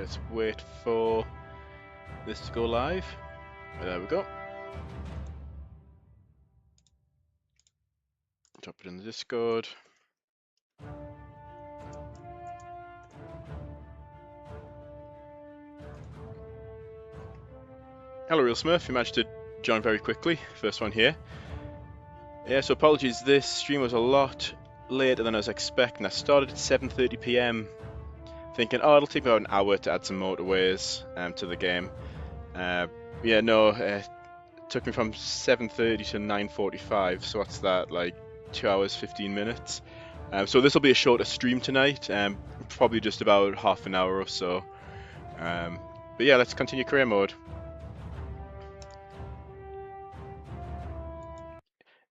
Let's wait for this to go live. There we go. Drop it in the Discord. Hello, Real Smurf. You managed to join very quickly. First one here. Yeah, so apologies. This stream was a lot later than I was expecting. I started at 7:30 p.m. thinking, oh, it'll take me about an hour to add some motorways to the game. It took me from 7:30 to 9:45. So what's that? Like 2 hours 15 minutes. So this will be a shorter stream tonight. Probably just about half an hour or so. But yeah, let's continue career mode.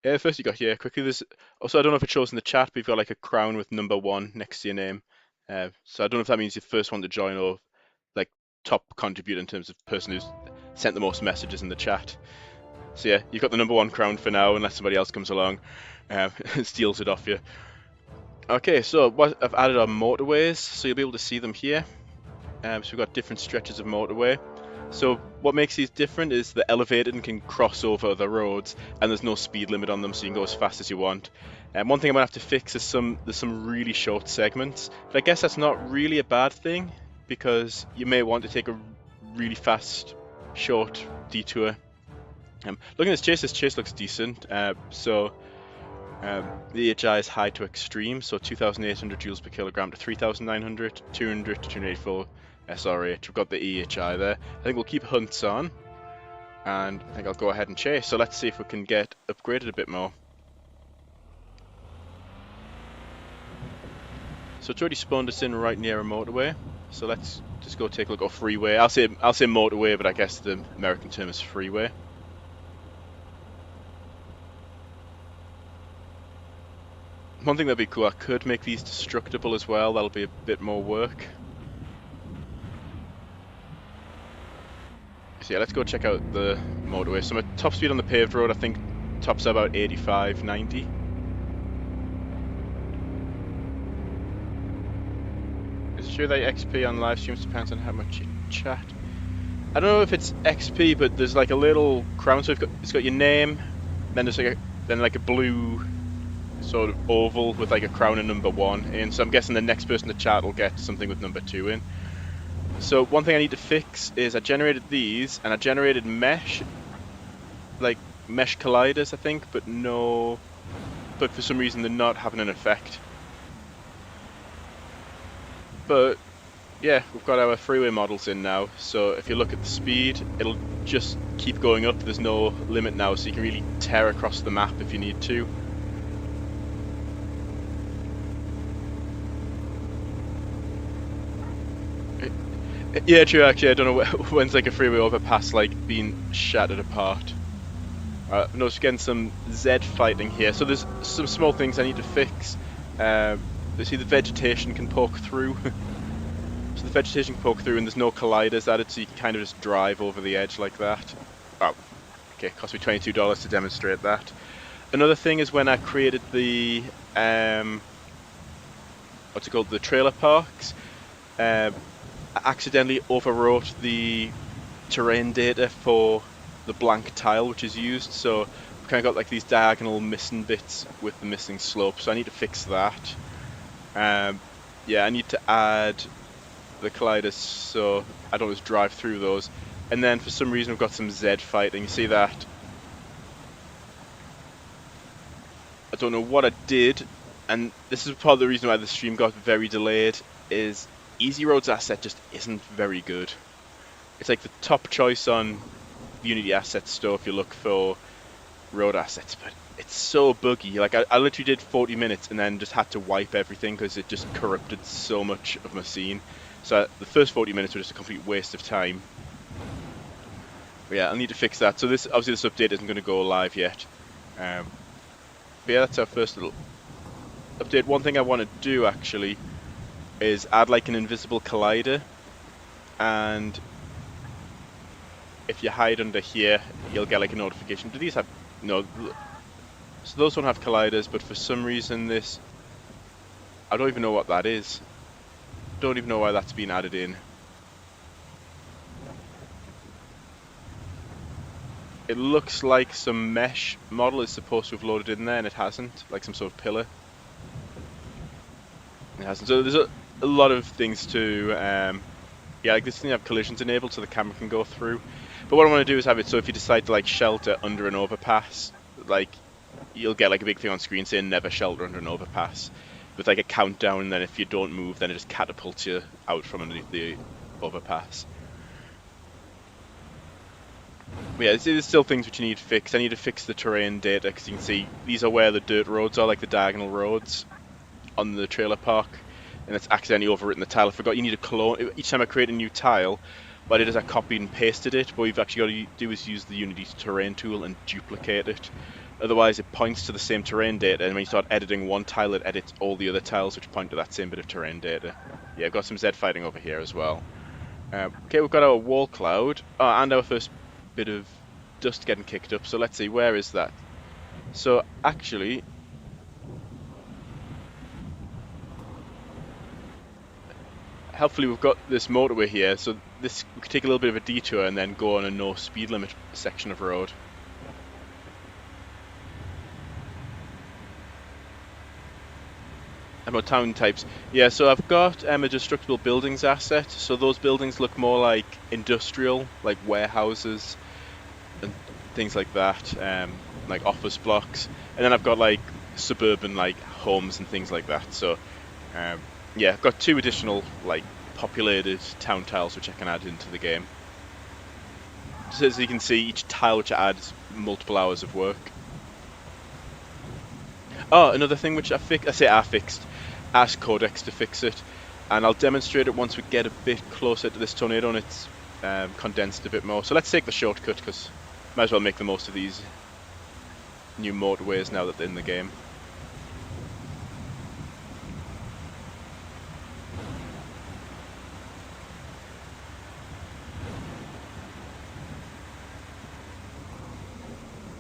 First you got here quickly. There's also, I don't know if it shows in the chat, but you've got like a crown with number 1 next to your name. So I don't know if that means you're the first one to join or like top contributor in terms of person who's sent the most messages in the chat. So yeah, you've got the number 1 crown for now, unless somebody else comes along and steals it off you. Okay, so I've added our motorways, so you'll be able to see them here. So we've got different stretches of motorway. So what makes these different is they're elevated and can cross over other roads, and there's no speed limit on them, so you can go as fast as you want. One thing I'm gonna have to fix is there's some really short segments, but I guess that's not really a bad thing because you may want to take a really fast, short detour. Looking at this chase looks decent. The EHI is high to extreme, so 2,800 joules per kilogram to 3,900, 200 to 284. SRH. We've got the EHI there. I think we'll keep hunts on, and I think I'll go ahead and chase. So let's see if we can get upgraded a bit more. So it's already spawned us in right near a motorway. So let's just go take a look. Or freeway. I'll say motorway, but I guess the American term is freeway. One thing that'd be cool, I could make these destructible as well. That'll be a bit more work. So yeah, let's go check out the motorway. So my top speed on the paved road, I think, tops out about 85, 90. Is it true that XP on live streams depends on how much you chat? I don't know if it's XP, but there's like a little crown. So it's got your name, then there's like a blue sort of oval with like a crown and number 1 in. So I'm guessing the next person to chat will get something with number 2 in. So one thing I need to fix is I generated these, and I generated mesh colliders, I think, but for some reason they're not having an effect. But yeah, we've got our freeway models in now, so if you look at the speed, it'll just keep going up. There's no limit now, so you can really tear across the map if you need to. Yeah, true, actually. I don't know when's like a freeway overpass like being shattered apart. No, just getting some Z fighting here. So there's some small things I need to fix. You see the vegetation can poke through. So the vegetation can poke through and there's no colliders added, so you can kind of just drive over the edge like that. Oh, okay, it cost me $22 to demonstrate that. Another thing is when I created the, what's it called, the trailer parks, I accidentally overwrote the terrain data for the blank tile which is used, so I've kind of got like these diagonal missing bits with the missing slope, so I need to fix that. Yeah, I need to add the colliders so I don't just drive through those. And then for some reason we've got some Z fighting, you see that? I don't know what I did, and this is part of the reason why the stream got very delayed, is Easy Road's asset just isn't very good. It's like the top choice on Unity asset store if you look for road assets, but it's so buggy. Like I literally did 40 minutes and then just had to wipe everything because it just corrupted so much of my scene. So the first 40 minutes were just a complete waste of time. But yeah, I'll need to fix that. So this update isn't going to go live yet. But yeah, that's our first little update. One thing I want to do actually is add like an invisible collider, and if you hide under here you'll get like a notification. Do these have no? So those don't have colliders, but for some reason this, I don't even know what that is. Don't even know why that's been added in. It looks like some mesh model is supposed to have loaded in there, and it hasn't. Like some sort of pillar. It hasn't. So there's a lot of things to yeah, like this thing have collisions enabled so the camera can go through. But what I want to do is have it so if you decide to like shelter under an overpass, like you'll get like a big thing on screen saying never shelter under an overpass with like a countdown, and then if you don't move then it just catapults you out from underneath the overpass. But yeah, there's still things which you need fixed. I need to fix the terrain data because you can see these are where the dirt roads are, like the diagonal roads on the trailer park, and it's accidentally overwritten the tile. I forgot you need to clone. Each time I create a new tile, what I did is I copied and pasted it, but what you've actually got to do is use the Unity terrain tool and duplicate it. Otherwise it points to the same terrain data, and when you start editing one tile it edits all the other tiles which point to that same bit of terrain data. Yeah, I've got some Z fighting over here as well. Okay, we've got our wall cloud, and our first bit of dust getting kicked up, so let's see, where is that? So actually, helpfully we've got this motorway here, so this we could take a little bit of a detour and then go on a no speed limit section of road. About town types, yeah, so I've got a destructible buildings asset, so those buildings look more like industrial, like warehouses and things like that, like office blocks, and then I've got like suburban like homes and things like that. So yeah, I've got 2 additional like populated town tiles which I can add into the game. So as you can see, each tile which I add is multiple hours of work. Oh, another thing which I fixed, ask Codex to fix it, and I'll demonstrate it once we get a bit closer to this tornado and it's condensed a bit more. So let's take the shortcut because might as well make the most of these new motorways now that they're in the game.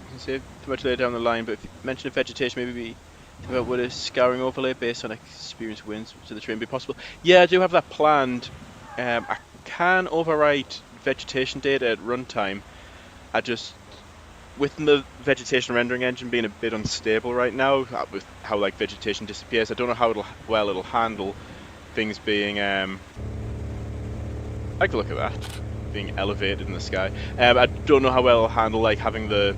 I can say too much later down the line, but if you mention of vegetation, maybe think about would a scouring overlay based on experienced winds to the terrain be possible? Yeah, I do have that planned. I can overwrite vegetation data at runtime. I just, with the vegetation rendering engine being a bit unstable right now, with how like vegetation disappears, I don't know how it'll handle things being I like the look of that, being elevated in the sky. I don't know how well it'll handle like having the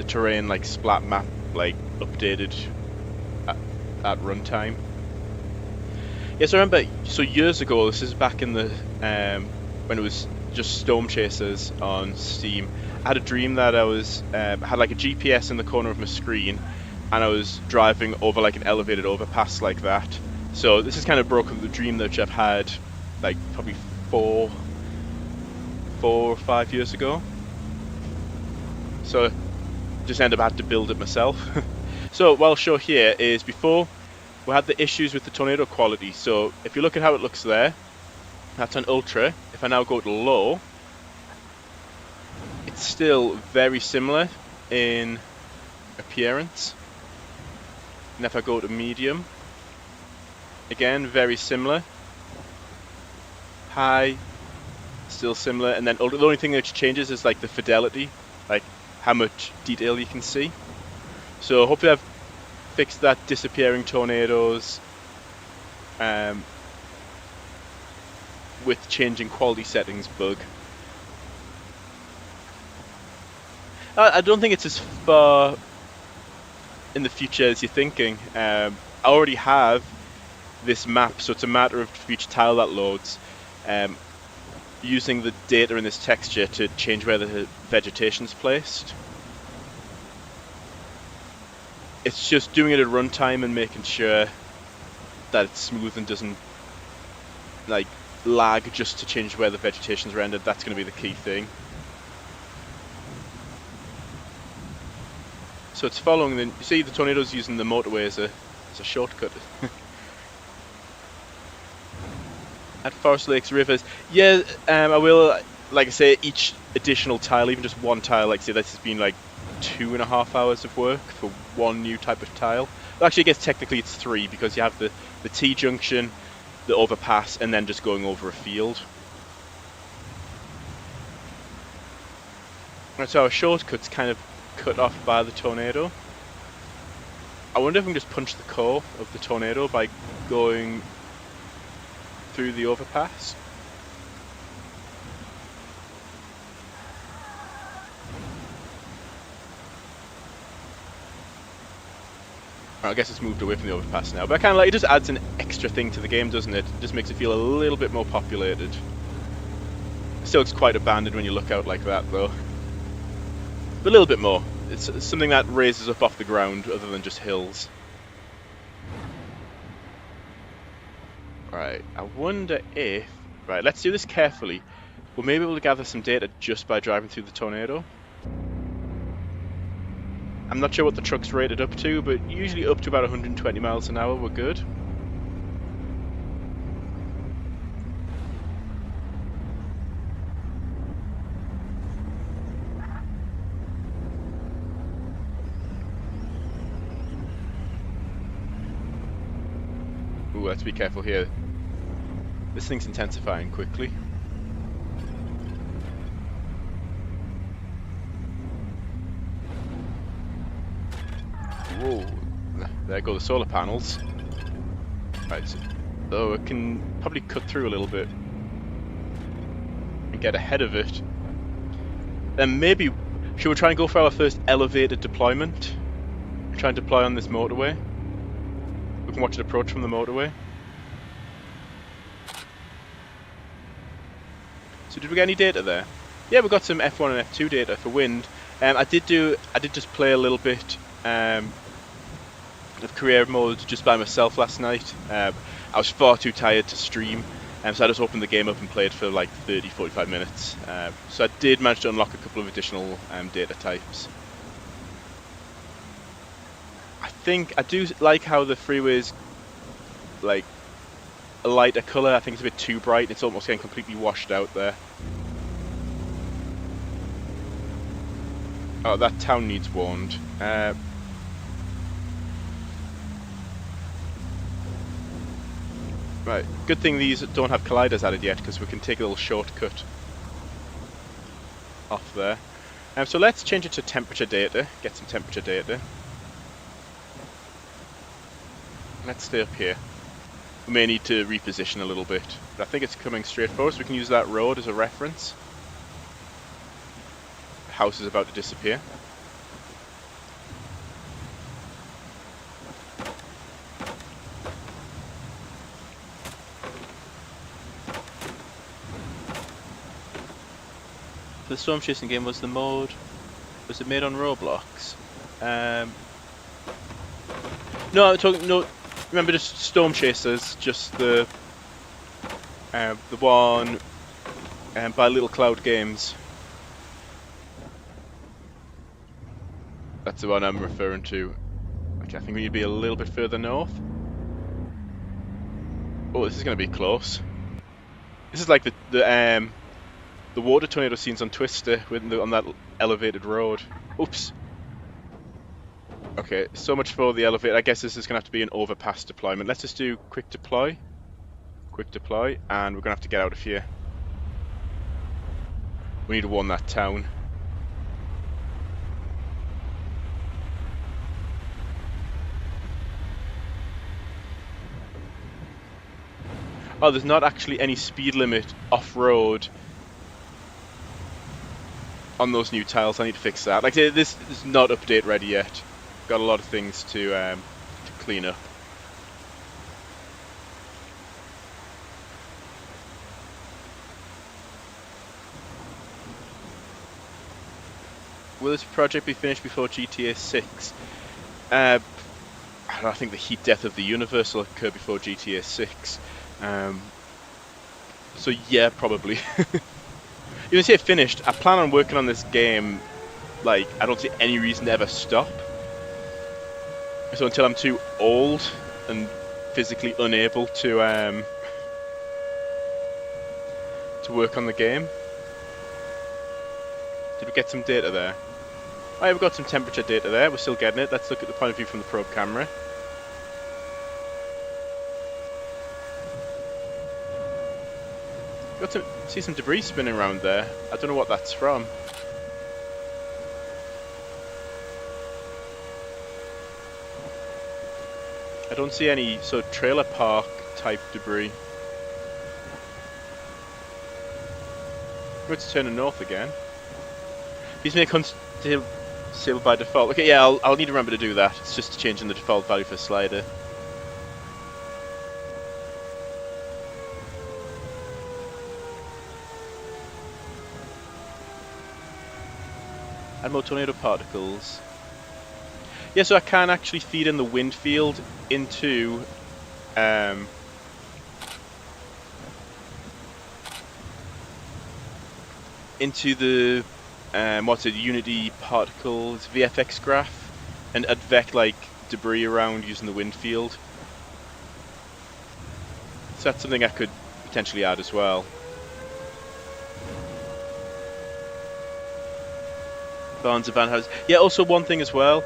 terrain like splat map like updated at runtime. Yes, I remember. So years ago, this is back in the when it was just Storm Chasers on Steam. I had a dream that I was had like a GPS in the corner of my screen, and I was driving over like an elevated overpass like that. So this is kind of broken the dream that I've had like probably 4 or 5 years ago. So just ended up having to build it myself. So what I'll show here is before we had the issues with the tornado quality. So if you look at how it looks there, that's on ultra. If I now go to low, it's still very similar in appearance. And if I go to medium, again very similar. High, still similar. And then the only thing that changes is like the fidelity, like how much detail you can see. So hopefully I've fixed that disappearing tornadoes with changing quality settings bug. I don't think it's as far in the future as you're thinking. I already have this map, so it's a matter of for each tile that loads, using the data in this texture to change where the vegetation's placed. It's just doing it at runtime and making sure that it's smooth and doesn't like lag just to change where the vegetation's rendered. That's going to be the key thing. So it's following the. You see, the tornado's using the motorway as a shortcut. At Forest Lakes Rivers, yeah, I will. Like I say, each additional tile, even just one tile, like say this has been like 2.5 hours of work for one new type of tile. Well, actually, I guess technically it's 3 because you have the T-junction, the overpass, and then just going over a field. Right, so our shortcut's kind of cut off by the tornado. I wonder if we can just punch the core of the tornado by going through the overpass. I guess it's moved away from the overpass now, but I kind of like it. Just adds an extra thing to the game, doesn't it? It just makes it feel a little bit more populated. It still looks quite abandoned when you look out like that, though. But a little bit more. It's something that raises up off the ground other than just hills. Right, I wonder if... Right, let's do this carefully. We'll maybe be able to gather some data just by driving through the tornado. I'm not sure what the truck's rated up to, but usually up to about 120 miles an hour we're good. Ooh, let's be careful here. This thing's intensifying quickly. Whoa, there go the solar panels. Right, so it can probably cut through a little bit and get ahead of it. Then maybe, should we try and go for our first elevated deployment? Try and deploy on this motorway. We can watch it approach from the motorway. So did we get any data there? Yeah, we got some F1 and F2 data for wind. I did just play a little bit of career mode just by myself last night. I was far too tired to stream, so I just opened the game up and played for like 30-45 minutes. So I did manage to unlock a couple of additional data types. I do like how the Freeways like a lighter colour. I think it's a bit too bright. It's almost getting completely washed out there. Oh, that town needs warned. Right, good thing these don't have colliders added yet, because we can take a little shortcut off there. So let's change it to temperature data, get some temperature data. Let's stay up here. We may need to reposition a little bit, but I think it's coming straight for us. We can use that road as a reference. The house is about to disappear. The storm chasing game was it made on Roblox? No, I'm talking, no, remember just Storm Chasers, just the one by Little Cloud Games. That's the one I'm referring to. Okay, I think we need to be a little bit further north. Oh, this is going to be close. This is like the water tornado scenes on Twister on that elevated road. Oops. Okay, so much for the elevator. I guess this is going to have to be an overpass deployment. Let's just do quick deploy. Quick deploy, and we're going to have to get out of here. We need to warn that town. Oh, there's not actually any speed limit off-road on those new tiles. I need to fix that. Like, this is not update ready yet. Got a lot of things to clean up. Will this project be finished before GTA 6? I think the heat death of the universe will occur before GTA 6. So yeah, probably. Even say finished, I plan on working on this game. Like, I don't see any reason to ever stop. So until I'm too old and physically unable to work on the game. Did we get some data there? Oh, yeah, we've got some temperature data there. We're still getting it. Let's look at the point of view from the probe camera. Got to see some debris spinning around there. I don't know what that's from. I don't see any sort of trailer park type debris. It's turning north again. These make unstable by default. Okay, yeah, I'll need to remember to do that. It's just changing the default value for slider. Add more tornado particles. Yeah, so I can actually feed in the wind field into the what's it, Unity particles VFX graph, and advect like debris around using the wind field. So that's something I could potentially add as well. Barnes and Van House. Yeah, also one thing as well,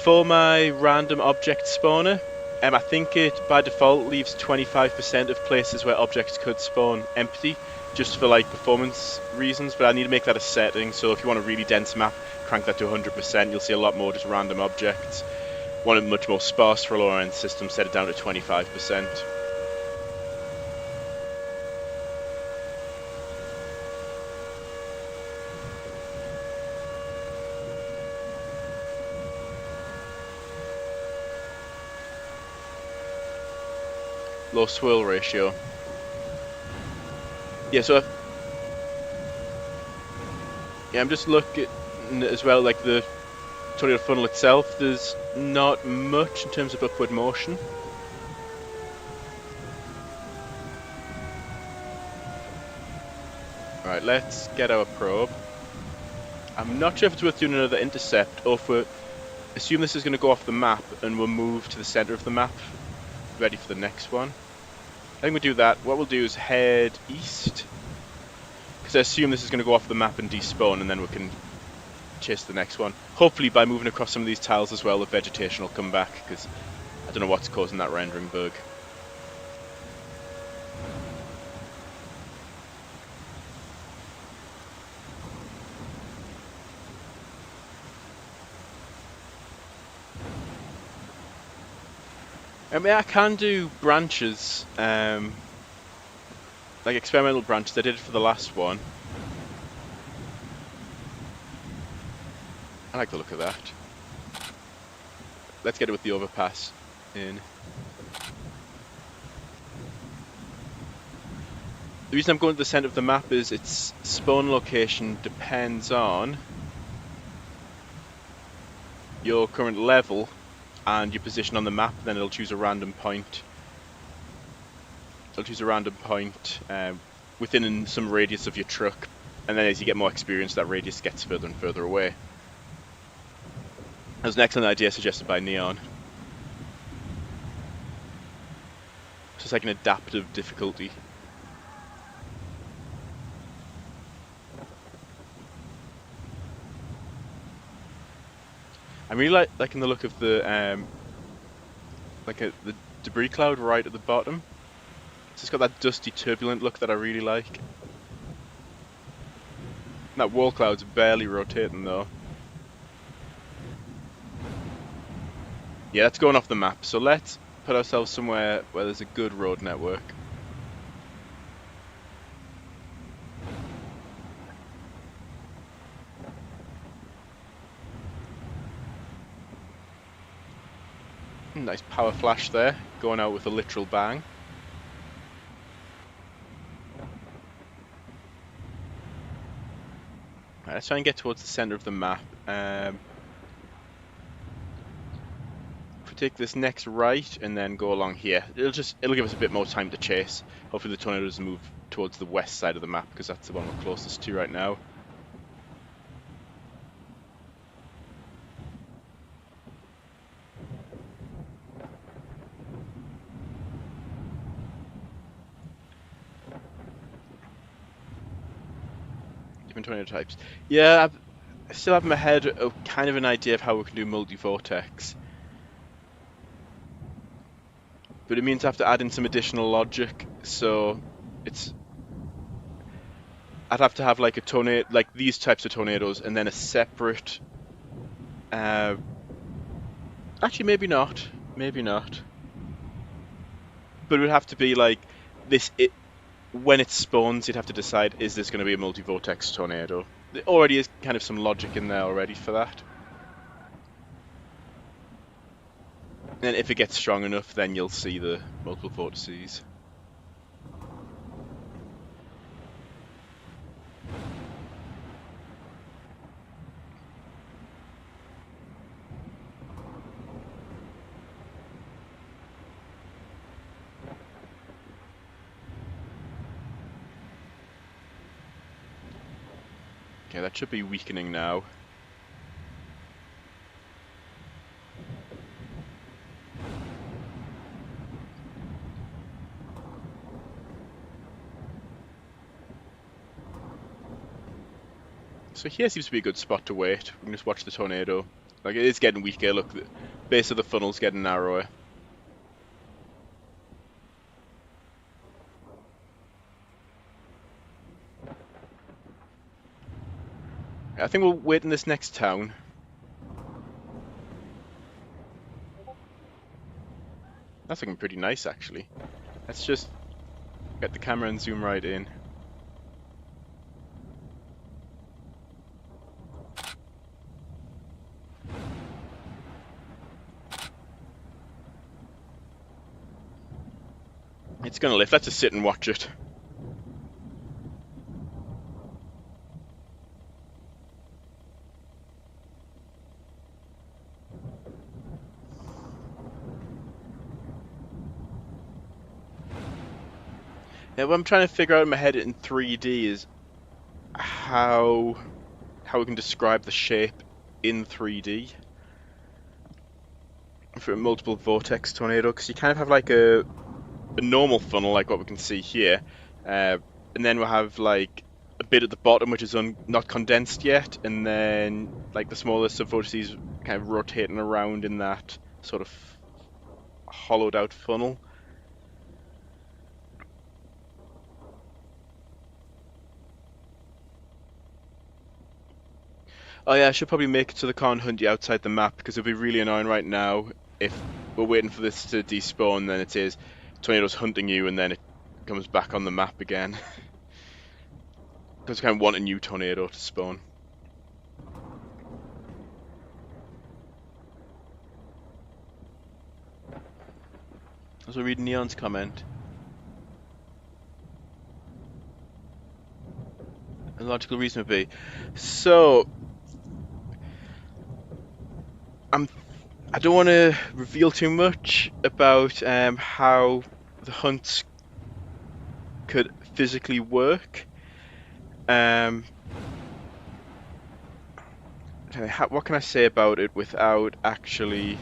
for my random object spawner, I think it by default leaves 25% of places where objects could spawn empty, just for like performance reasons, but I need to make that a setting. So if you want a really dense map, crank that to 100%, you'll see a lot more just random objects. Want it much more sparse for a lower end system, set it down to 25%. Low swirl ratio. Yeah, so I'm just looking as well, like the tornado funnel itself, there's not much in terms of upward motion. Right, let's get our probe. I'm not sure if it's worth doing another intercept, or if we assume this is going to go off the map and we'll move to the center of the map, ready for the next one. I think we'll do that. What we'll do is head east, because I assume this is going to go off the map and despawn, and then we can chase the next one. Hopefully by moving across some of these tiles as well, the vegetation will come back, because I don't know what's causing that rendering bug. I mean, I can do branches, like experimental branches. I did it for the last one. I like the look of that. Let's get it with the overpass in. The reason I'm going to the center of the map is its spawn location depends on your current level and your position on the map. Then it'll choose a random point. It'll choose a random point within some radius of your truck, and then as you get more experience, that radius gets further and further away. That was an excellent idea suggested by Neon. It's just like an adaptive difficulty. I'm really liking the look of the the debris cloud right at the bottom. It's just got that dusty, turbulent look that I really like. That wall cloud's barely rotating though. Yeah, that's going off the map. So let's put ourselves somewhere where there's a good road network. Nice power flash there, going out with a literal bang. Right, let's try and get towards the center of the map. If we take this next right and then go along here, it'll give us a bit more time to chase. Hopefully the tornado doesn't move towards the west side of the map, because that's the one we're closest to right now. Tornado types. Yeah, I still have in my head kind of an idea of how we can do multi-vortex. But it means I have to add in some additional logic, so I'd have to have like a tornado, like these types of tornadoes, and then a separate... actually, maybe not. Maybe not. but it would have to be like this. When it spawns, you'd have to decide: is this going to be a multi-vortex tornado? There already is kind of some logic in there already for that. And if it gets strong enough, then you'll see the multiple vortices. Okay, that should be weakening now. So here seems to be a good spot to wait. We can just watch the tornado. Like, it is getting weaker. Look, the base of the funnel's getting narrower. I think we'll wait in this next town. That's looking pretty nice, actually. Let's just get the camera and zoom right in. It's gonna lift. Let's just sit and watch it. Yeah, what I'm trying to figure out in my head in 3D is how we can describe the shape in 3D for a multiple vortex tornado, because you kind of have like a normal funnel like what we can see here, and then we'll have like a bit at the bottom which is not condensed yet, and then like the smaller subvortices kind of rotating around in that sort of hollowed out funnel. Oh yeah, I should probably make it to the car and hunt you outside the map, because it'd be really annoying right now if we're waiting for this to despawn, then it says tornado's hunting you, and then it comes back on the map again. Because I kind of want a new tornado to spawn. I was reading Neon's comment. A logical reason would be, so I don't want to reveal too much about how the hunts could physically work. What can I say about it without actually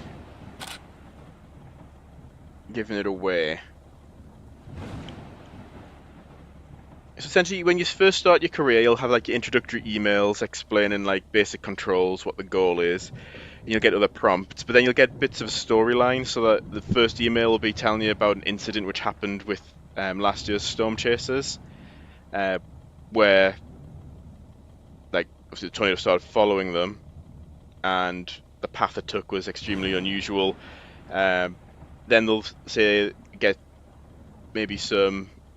giving it away? So essentially, when you first start your career, you'll have like your introductory emails explaining like basic controls, what the goal is. You'll get other prompts, but then you'll get bits of a storyline. So that the first email will be telling you about an incident which happened with last year's Storm Chasers, where like obviously the tornado started following them, and the path it took was extremely unusual. Then they'll say get maybe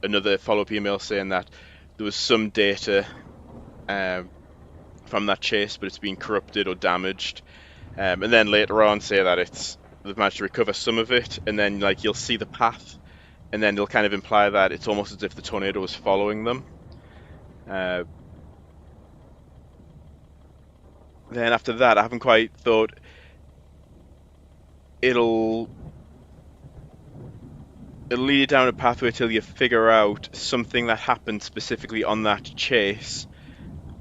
another follow-up email saying that there was some data from that chase, but it's been corrupted or damaged. And then later on say that they've managed to recover some of it, and then like you'll see the path, and then they'll kind of imply that it's almost as if the tornado was following them. Then after that, I haven't quite thought it'll lead you down a pathway till you figure out something that happened specifically on that chase,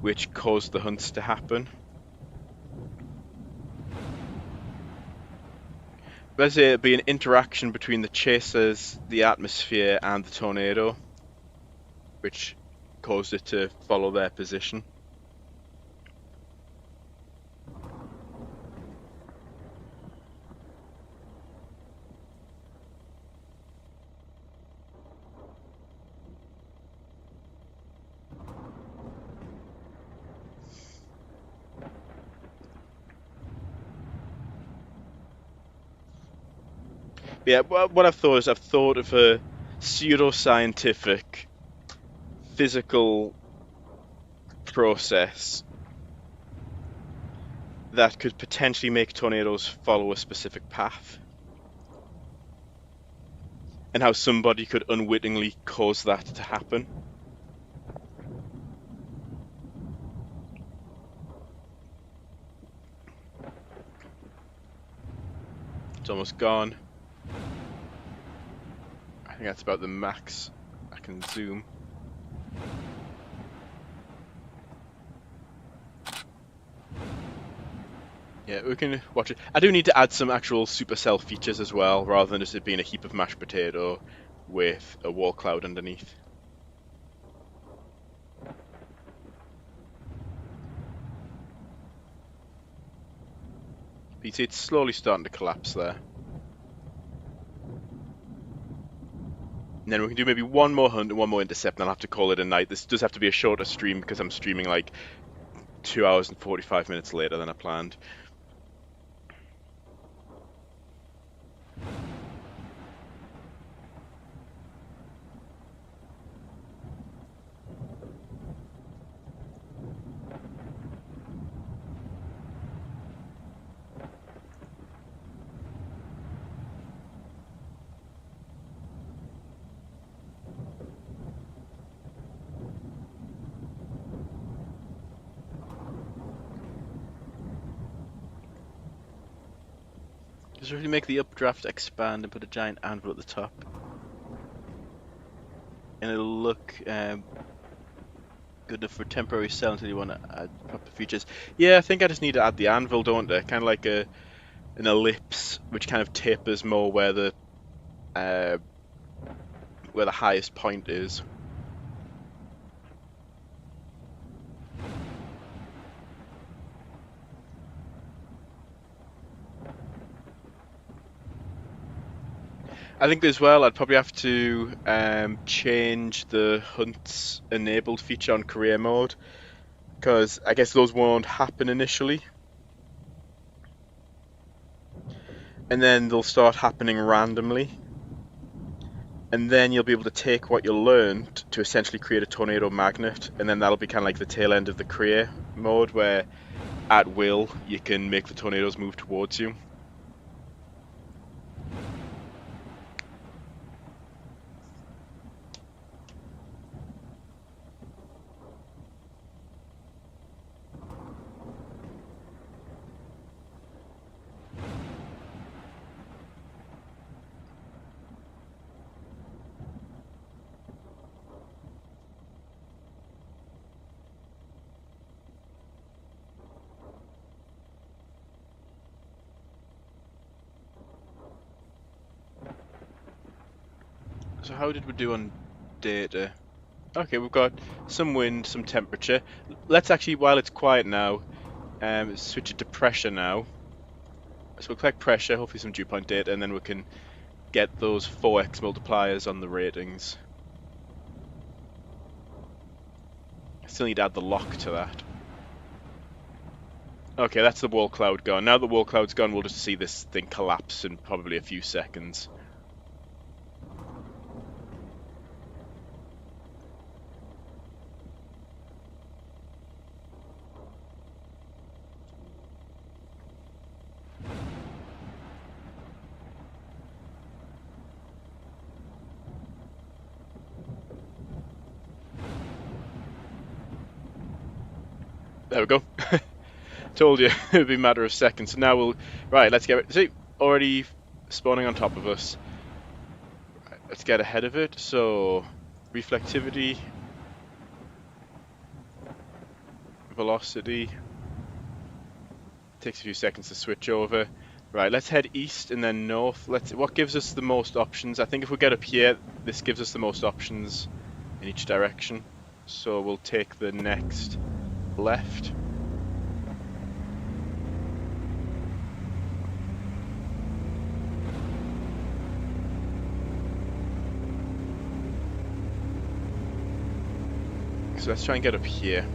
which caused the hunts to happen. Basically, it'd be an interaction between the chasers, the atmosphere, and the tornado, which caused it to follow their position. Yeah, what I've thought is I've thought of a pseudoscientific physical process that could potentially make tornadoes follow a specific path, and how somebody could unwittingly cause that to happen. It's almost gone. I think that's about the max I can zoom. Yeah, we can watch it. I do need to add some actual supercell features as well, rather than just it being a heap of mashed potato with a wall cloud underneath. But you see it's slowly starting to collapse there. And then we can do maybe one more hunt and one more intercept, and I'll have to call it a night. This does have to be a shorter stream because I'm streaming like 2 hours and 45 minutes later than I planned. Just really make the updraft expand and put a giant anvil at the top. And it'll look good enough for temporary cell until you want to add proper features. Yeah, I think I just need to add the anvil, don't I? Kind of like an ellipse, which kind of tapers more where the highest point is. I think as well, I'd probably have to change the hunts enabled feature on career mode, because I guess those won't happen initially. And then they'll start happening randomly. And then you'll be able to take what you learned to essentially create a tornado magnet, and then that'll be kind of like the tail end of the career mode, where at will you can make the tornadoes move towards you. So how did we do on data? Okay, we've got some wind, some temperature. Let's actually, while it's quiet now, switch it to pressure now. So we'll collect pressure, hopefully some dew point data, and then we can get those 4x multipliers on the ratings. I still need to add the lock to that. Okay, that's the wall cloud gone. Now the wall cloud's gone, we'll just see this thing collapse in probably a few seconds. There we go. Told you, it'd be a matter of seconds. So now we'll... Right, let's get... See, already spawning on top of us. Right, let's get ahead of it. So, reflectivity, velocity. Takes a few seconds to switch over. Right, let's head east and then north. What gives us the most options? I think if we get up here, this gives us the most options in each direction. So we'll take the next left. So let's try and get up here.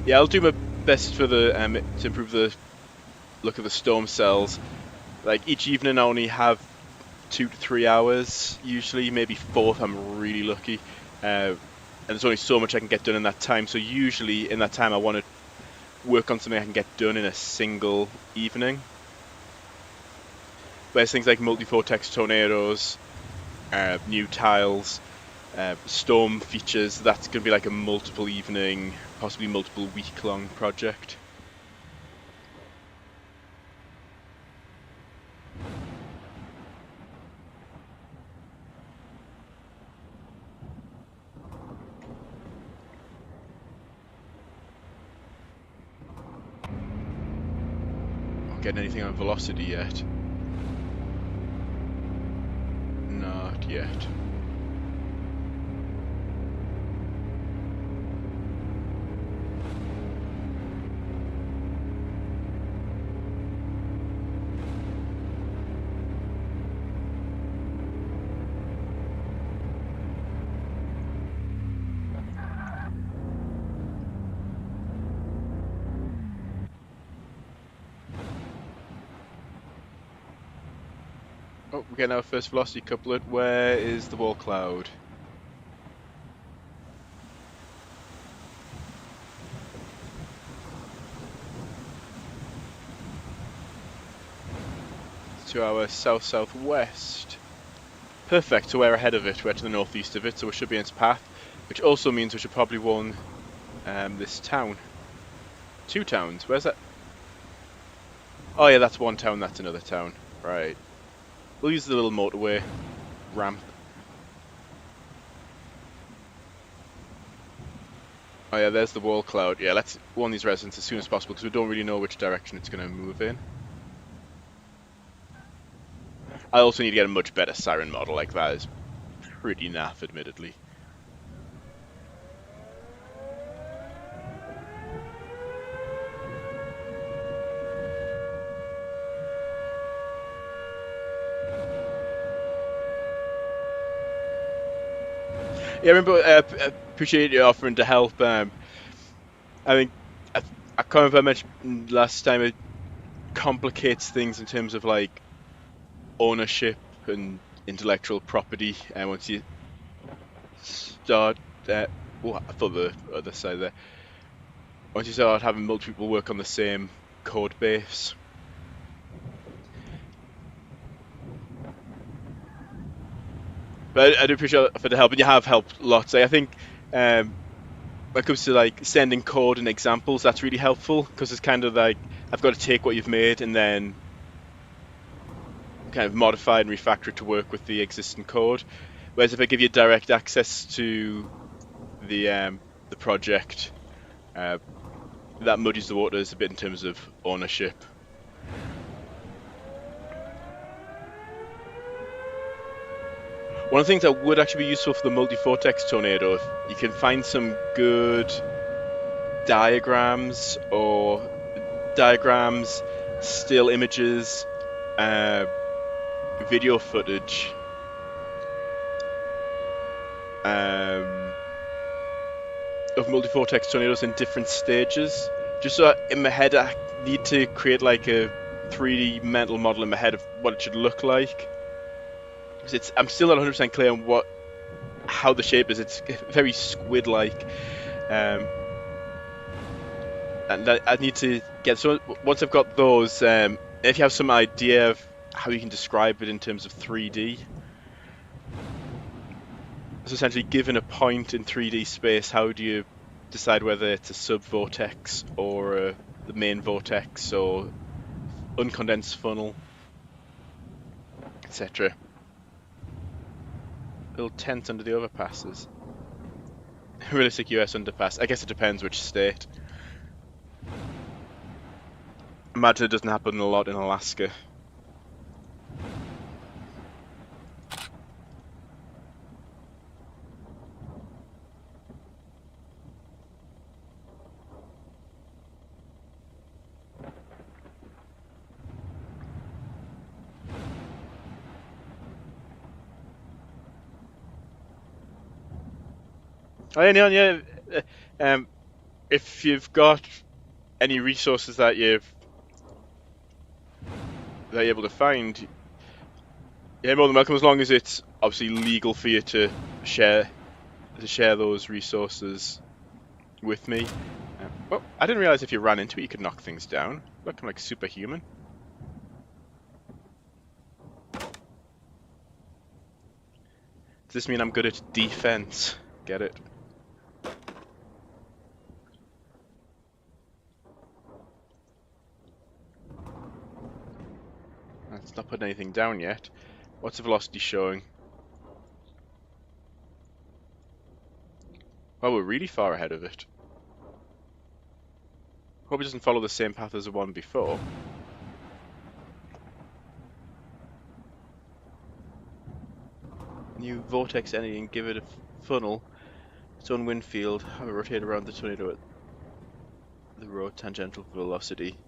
Yeah, I'll do my best for the to improve the look of the storm cells. Like each evening, I only have 2 to 3 hours, usually maybe four if I'm really lucky. And there's only so much I can get done in that time. So usually in that time, I want to work on something I can get done in a single evening. Whereas things like multi-vortex tornadoes, new tiles, storm features, that's going to be like a multiple evening, possibly multiple week-long project. Not getting anything on velocity yet. Not yet. Oh, we're getting our first velocity couplet. Where is the wall cloud? To our south-southwest. Perfect, so we're ahead of it. We're to the northeast of it, so we should be in its path. Which also means we should probably warn this town. 2 towns. Where's that? Oh yeah, that's 1 town, that's another town. Right. We'll use the little motorway ramp. Oh yeah, there's the wall cloud. Yeah, let's warn these residents as soon as possible because we don't really know which direction it's going to move in. I also need to get a much better siren model, like that is pretty naff, admittedly. Yeah, remember, appreciate you offering to help. I think I can't remember if I mentioned last time it complicates things in terms of like ownership and intellectual property. And once you start, oh, I thought the other side there. Once you start having multiple people work on the same code base. But I do appreciate for the help, and you have helped lots. I think when it comes to like sending code and examples, that's really helpful because it's kind of like I've got to take what you've made and then kind of modify and refactor it to work with the existing code. Whereas if I give you direct access to the project, that muddies the waters a bit in terms of ownership. One of the things that would actually be useful for the multi-vortex tornado, if you can find some good diagrams or still images, video footage, of multi-vortex tornadoes in different stages. Just so in my head, I need to create like a 3D mental model in my head of what it should look like. Because I'm still not 100% clear on how the shape is. It's very squid-like. And I need to get, so once I've got those, if you have some idea of how you can describe it in terms of 3D, so essentially given a point in 3D space, how do you decide whether it's a sub-vortex or the main vortex or uncondensed funnel, etc. Little tent under the overpasses. Realistic US underpass. I guess it depends which state. Imagine it doesn't happen a lot in Alaska. Oh yeah, Neon, yeah. if you've got any resources that you're able to find, yeah, more than welcome, as long as it's obviously legal for you to share those resources with me. Oh, I didn't realize if you ran into it, you could knock things down. Look, I'm like superhuman. Does this mean I'm good at defense? Get it? It's not putting anything down yet. What's the velocity showing? Well, we're really far ahead of it. Hope it doesn't follow the same path as the one before. New vortex energy and give it a funnel. Its own wind field. Have it rotate around the tornado at the road tangential velocity.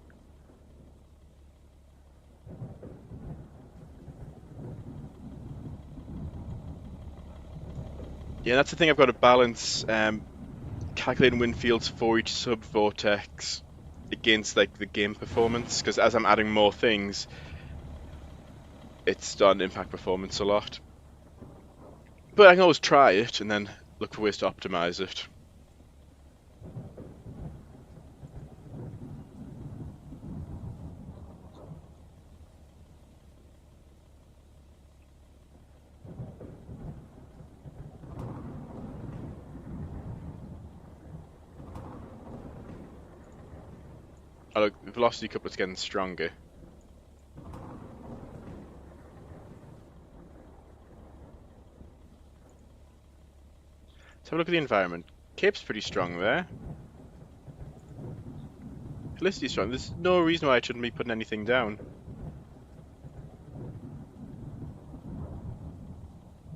Yeah, that's the thing I've got to balance. Calculating wind fields for each sub-vortex against like the game performance, because as I'm adding more things, it's starting to impact performance a lot. But I can always try it and then look for ways to optimize it. Oh, look, the velocity couplet's getting stronger. Let's have a look at the environment. Cape's pretty strong there. Felicity's strong. There's no reason why I shouldn't be putting anything down.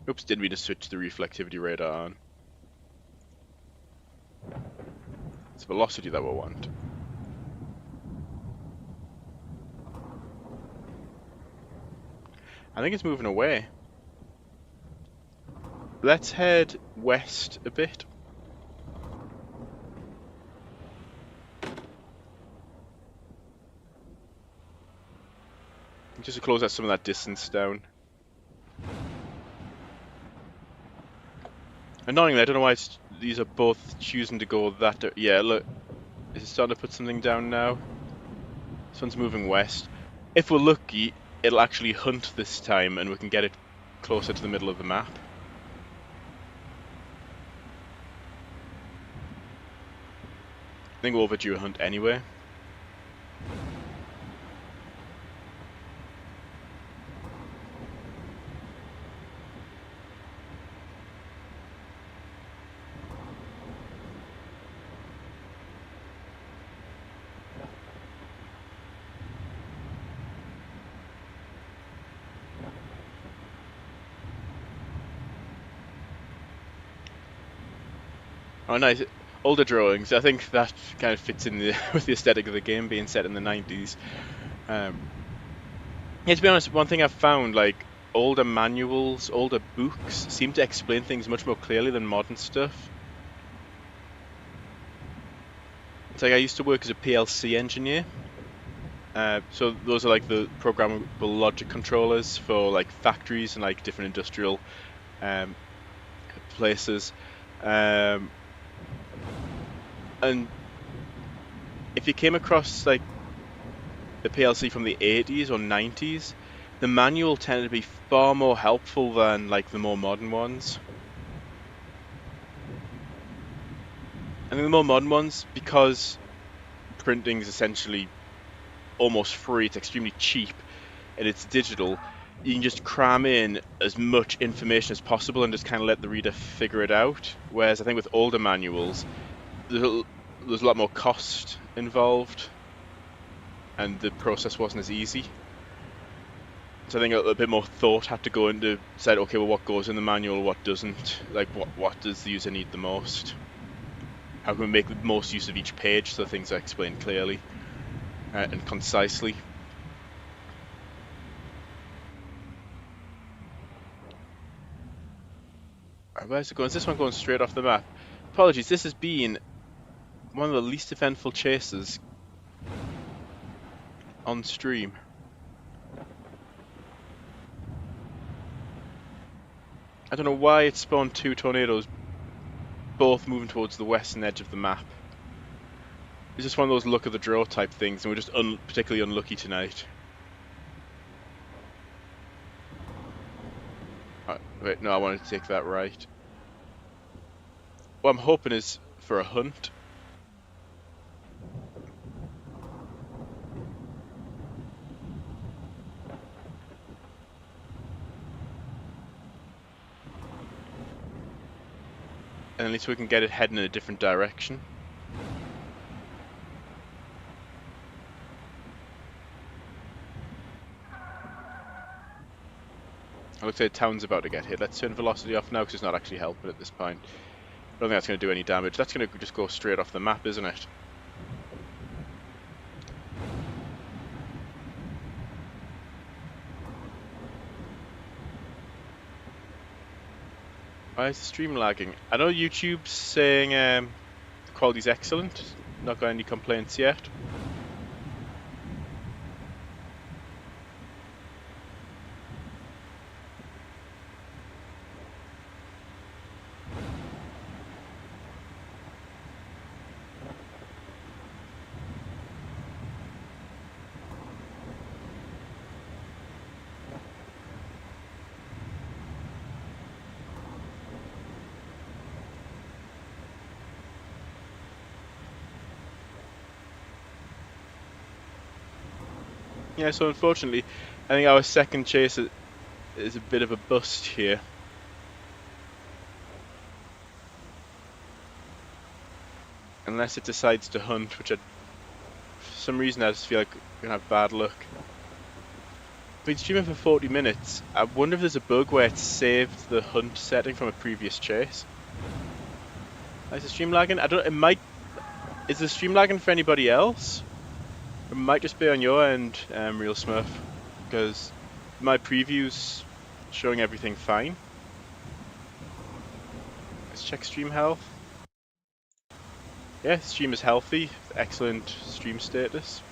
Oops, didn't mean to switch the reflectivity radar on. It's velocity that we'll want. I think it's moving away. Let's head west a bit. Just to close out some of that distance down. Annoyingly, I don't know why these are both choosing to go that. Yeah, look. Is it starting to put something down now? This one's moving west. If we're lucky, it'll actually hunt this time and we can get it closer to the middle of the map. I think we're overdue a hunt anyway. Oh, nice. Older drawings. I think that kind of fits in with the aesthetic of the game being set in the 90s. Yeah, to be honest, one thing I've found, like, older manuals, older books, seem to explain things much more clearly than modern stuff. It's like I used to work as a PLC engineer. So those are like the programmable logic controllers for like factories and like different industrial um, places. And if you came across like the PLC from the 80s or 90s, the manual tended to be far more helpful than like the more modern ones. I think the more modern ones, because printing is essentially almost free, it's extremely cheap, and it's digital, you can just cram in as much information as possible and just kind of let the reader figure it out. Whereas I think with older manuals, there's a lot more cost involved, and the process wasn't as easy. So I think a bit more thought had to go into decide, okay, well, what goes in the manual, what doesn't? Like, what does the user need the most? How can we make the most use of each page so things are explained clearly and concisely? Where's it going? Is this one going straight off the map? Apologies, this has been One of the least eventful chases on stream. I don't know why it spawned two tornadoes, both moving towards the western edge of the map. It's just one of those luck of the draw type things, and we're just particularly unlucky tonight. Wait, no, I wanted to take that right. What I'm hoping is for a hunt. And at least we can get it heading in a different direction. It looks like the town's about to get hit. Let's turn velocity off now because it's not actually helping at this point. I don't think that's going to do any damage. That's going to just go straight off the map, isn't it? Why is the stream lagging? I know YouTube's saying the quality's excellent. Not got any complaints yet. Yeah, so unfortunately, I think our second chase is a bit of a bust here. Unless it decides to hunt, which for some reason I just feel like we're going to have bad luck. I've been streaming for 40 minutes. I wonder if there's a bug where it saved the hunt setting from a previous chase. Is the stream lagging? I don't. It might. Is the stream lagging for anybody else? It might just be on your end, Real Smurf, because my preview's showing everything fine. Let's check stream health. Yeah, stream is healthy. Excellent stream status.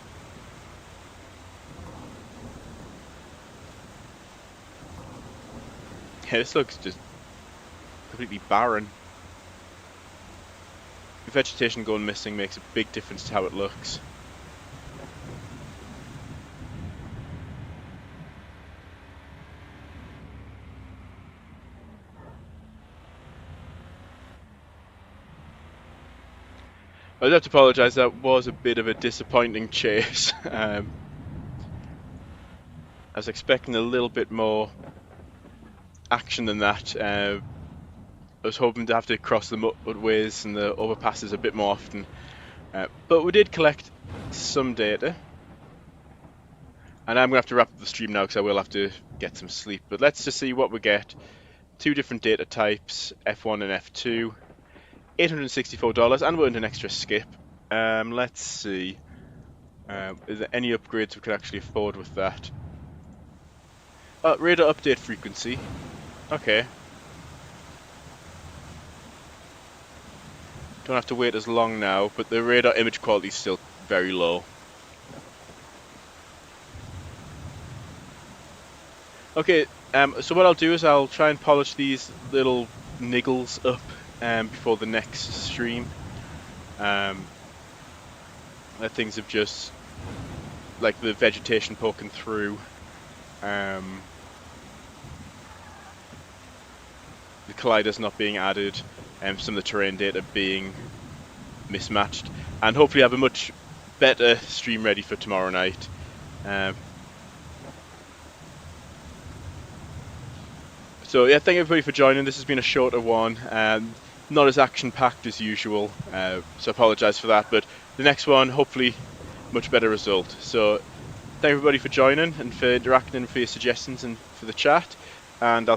Yeah, this looks just completely barren. The vegetation going missing makes a big difference to how it looks. I'd have to apologise, that was a bit of a disappointing chase. I was expecting a little bit more action than that. I was hoping to have to cross the mudways and the overpasses a bit more often. But we did collect some data. And I'm going to have to wrap up the stream now because I will have to get some sleep. But let's just see what we get. Two different data types, F1 and F2. $864, and we're into an extra skip. Let's see. Is there any upgrades we could actually afford with that? Radar update frequency. Okay. Don't have to wait as long now, but the radar image quality is still very low. Okay, so what I'll do is I'll try and polish these little niggles up before the next stream. That things have just, like the vegetation poking through, the colliders not being added, some of the terrain data being mismatched, and hopefully have a much better stream ready for tomorrow night. So yeah, thank everybody for joining. This has been a shorter one, not as action-packed as usual, so I apologise for that, but the next one, hopefully, much better result. So thank everybody for joining and for interacting and for your suggestions and for the chat, and I'll